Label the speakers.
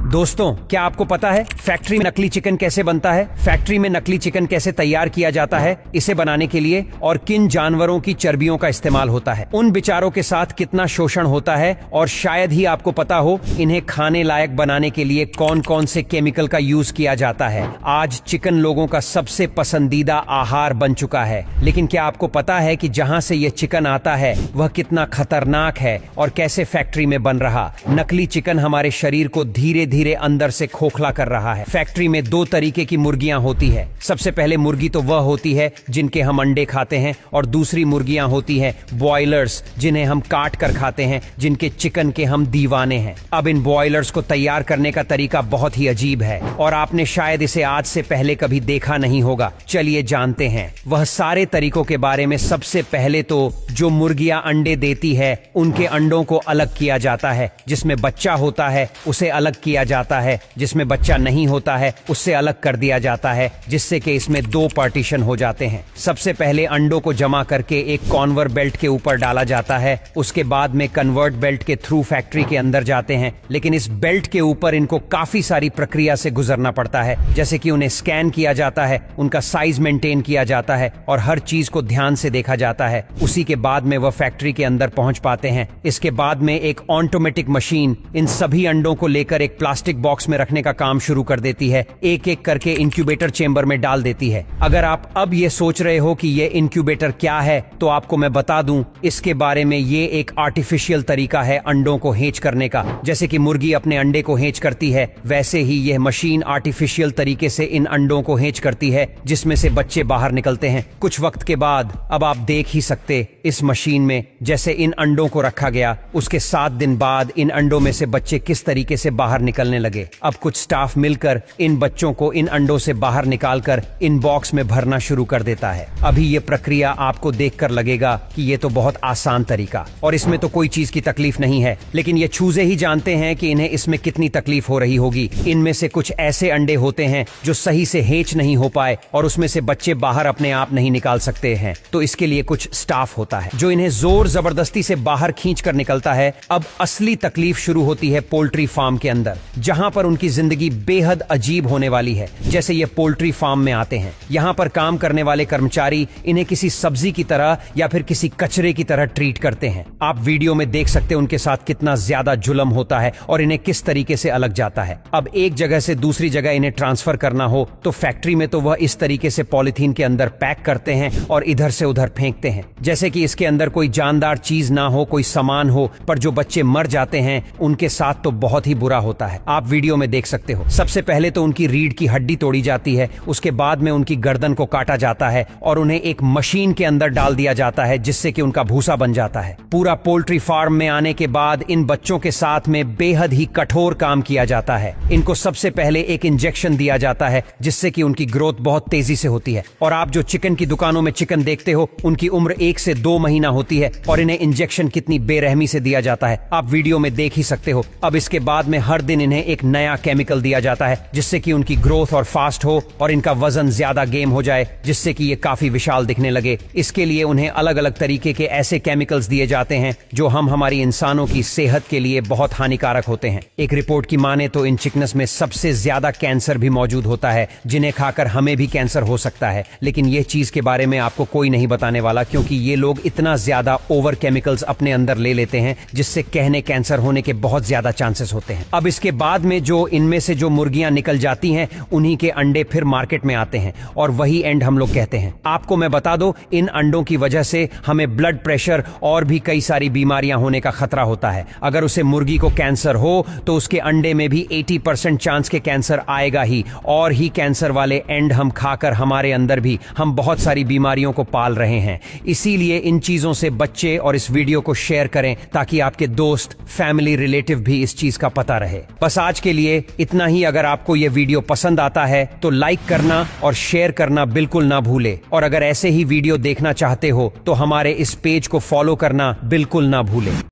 Speaker 1: दोस्तों, क्या आपको पता है फैक्ट्री में नकली चिकन कैसे बनता है? फैक्ट्री में नकली चिकन कैसे तैयार किया जाता है? इसे बनाने के लिए और किन जानवरों की चर्बियों का इस्तेमाल होता है? उन बेचारों के साथ कितना शोषण होता है? और शायद ही आपको पता हो इन्हें खाने लायक बनाने के लिए कौन कौन से केमिकल का यूज किया जाता है। आज चिकन लोगों का सबसे पसंदीदा आहार बन चुका है, लेकिन क्या आपको पता है कि जहां से ये चिकन आता है वह कितना खतरनाक है और कैसे फैक्ट्री में बन रहा? नकली चिकन हमारे शरीर को धीरे धीरे अंदर से खोखला कर रहा है। फैक्ट्री में दो तरीके की मुर्गियां होती है। सबसे पहले मुर्गी तो वह होती है जिनके हम अंडे खाते हैं, और दूसरी मुर्गियां होती हैं बॉयलर्स, जिन्हें हम काट कर खाते हैं, जिनके चिकन के हम दीवाने हैं। अब इन बॉयलर्स को तैयार करने का तरीका बहुत ही अजीब है और आपने शायद इसे आज से पहले कभी देखा नहीं होगा। चलिए जानते हैं वह सारे तरीकों के बारे में। सबसे पहले तो जो मुर्गियां अंडे देती है उनके अंडों को अलग किया जाता है। जिसमें बच्चा होता है उसे अलग किया जाता है, जिसमें बच्चा नहीं होता है उससे अलग कर दिया जाता है, जिससे कि इसमें दो पार्टीशन हो जाते हैं। सबसे पहले अंडों को जमा करके एक कॉन्वर बेल्ट के ऊपर डाला जाता है। उसके बाद में कन्वर्ट बेल्ट के थ्रू फैक्ट्री के अंदर जाते हैं, लेकिन इस बेल्ट के ऊपर इनको काफी सारी प्रक्रिया से गुजरना पड़ता है। जैसे कि उन्हें स्कैन किया जाता है, उनका साइज मेंटेन किया जाता है और हर चीज को ध्यान से देखा जाता है। उसी के बाद में वह फैक्ट्री के अंदर पहुंच पाते हैं। इसके बाद में एक ऑटोमेटिक मशीन इन सभी अंडों को लेकर एक प्लास्टिक बॉक्स में रखने का काम शुरू कर देती है। एक एक करके इंक्यूबेटर चेंबर में डाल देती है। अगर आप अब ये सोच रहे हो कि ये इंक्यूबेटर क्या है, तो आपको मैं बता दूं इसके बारे में। ये एक आर्टिफिशियल तरीका है अंडों को हेंच करने का। जैसे कि मुर्गी अपने अंडे को हेंच करती है, वैसे ही यह मशीन आर्टिफिशियल तरीके से इन अंडों को हेंच करती है, जिसमें से बच्चे बाहर निकलते हैं। कुछ वक्त के बाद अब आप देख ही सकते इस मशीन में जैसे इन अंडों को रखा गया, उसके 7 दिन बाद इन अंडों में से बच्चे किस तरीके से बाहर निकलने लगे। अब कुछ स्टाफ मिलकर इन बच्चों को इन अंडों से बाहर निकालकर इन बॉक्स में भरना शुरू कर देता है। अभी ये प्रक्रिया आपको देखकर लगेगा कि ये तो बहुत आसान तरीका और इसमें तो कोई चीज की तकलीफ नहीं है, लेकिन ये चूजे ही जानते हैं कि इन्हें इसमें कितनी तकलीफ हो रही होगी। इनमें से कुछ ऐसे अंडे होते हैं जो सही से हेंच नहीं हो पाए और उसमें से बच्चे बाहर अपने आप नहीं निकाल सकते हैं, तो इसके लिए कुछ स्टाफ होता है जो इन्हें जोर जबरदस्ती से बाहर खींच कर निकलता है। अब असली तकलीफ शुरू होती है पोल्ट्री फार्म के अंदर, जहां पर उनकी जिंदगी बेहद अजीब होने वाली है। जैसे ये पोल्ट्री फार्म में आते हैं, यहां पर काम करने वाले कर्मचारी इन्हें किसी सब्जी की तरह या फिर किसी कचरे की तरह ट्रीट करते हैं। आप वीडियो में देख सकते हैं उनके साथ कितना ज्यादा जुल्म होता है और इन्हें किस तरीके से अलग जाता है। अब एक जगह से दूसरी जगह इन्हें ट्रांसफर करना हो तो फैक्ट्री में तो वह इस तरीके से पॉलिथीन के अंदर पैक करते हैं और इधर से उधर फेंकते हैं, जैसे कि इसके अंदर कोई जानदार चीज ना हो, कोई सामान हो। पर जो बच्चे मर जाते हैं उनके साथ तो बहुत ही बुरा होता है। आप वीडियो में देख सकते हो। सबसे पहले तो उनकी रीढ़ की हड्डी तोड़ी जाती है, उसके बाद में उनकी गर्दन को काटा जाता है और उन्हें एक मशीन के अंदर डाल दिया जाता है, जिससे कि उनका भूसा बन जाता है। पूरा पोल्ट्री फार्म में आने के बाद इन बच्चों के साथ में बेहद ही कठोर काम किया जाता है। इनको सबसे पहले एक इंजेक्शन दिया जाता है, जिससे कि उनकी ग्रोथ बहुत तेजी से होती है। और आप जो चिकन की दुकानों में चिकन देखते हो, उनकी उम्र 1 से 2 महीना होती है और इन्हें इंजेक्शन कितनी बेरहमी से दिया जाता है आप वीडियो में देख ही सकते हो। अब इसके बाद में हर दिन इन्हें एक नया केमिकल दिया जाता है, जिससे कि उनकी ग्रोथ और फास्ट हो और इनका वजन ज्यादा गेन हो जाए, जिससे कि ये काफी विशाल दिखने लगे। इसके लिए उन्हें अलग अलग तरीके के ऐसे केमिकल्स दिए जाते हैं जो हमारी इंसानों की सेहत के लिए बहुत हानिकारक होते हैं। एक रिपोर्ट की माने तो इन चिकन्स में सबसे ज्यादा कैंसर भी मौजूद होता है, जिन्हें खाकर हमें भी कैंसर हो सकता है। लेकिन ये चीज के बारे में आपको कोई नहीं बताने वाला, क्योंकि ये लोग इतना ज्यादा ओवर केमिकल्स अपने अंदर ले लेते हैं, जिससे कहने कैंसर होने के बहुत ज्यादा चांसेस होते हैं। अब इसके बाद में जो इनमें से जो मुर्गियां निकल जाती हैं, उन्हीं के अंडे फिर मार्केट में आते हैं और वही एंड हम लोग कहते हैं। आपको मैं बता दूं, इन अंडों की वजह से हमें ब्लड प्रेशर और भी कई सारी बीमारियां होने का खतरा होता है। अगर उसे मुर्गी को कैंसर हो तो उसके अंडे में भी 80% चांस के कैंसर आएगा ही, और ही कैंसर वाले एंड हम खाकर हमारे अंदर भी हम बहुत सारी बीमारियों को पाल रहे हैं। इसीलिए इन चीजों से बच्चे और इस वीडियो को शेयर करें, ताकि आपके दोस्त, फैमिली, रिलेटिव भी इस चीज का पता रहे। बस आज के लिए इतना ही। अगर आपको यह वीडियो पसंद आता है तो लाइक करना और शेयर करना बिल्कुल ना भूले, और अगर ऐसे ही वीडियो देखना चाहते हो तो हमारे इस पेज को फॉलो करना बिल्कुल ना भूले।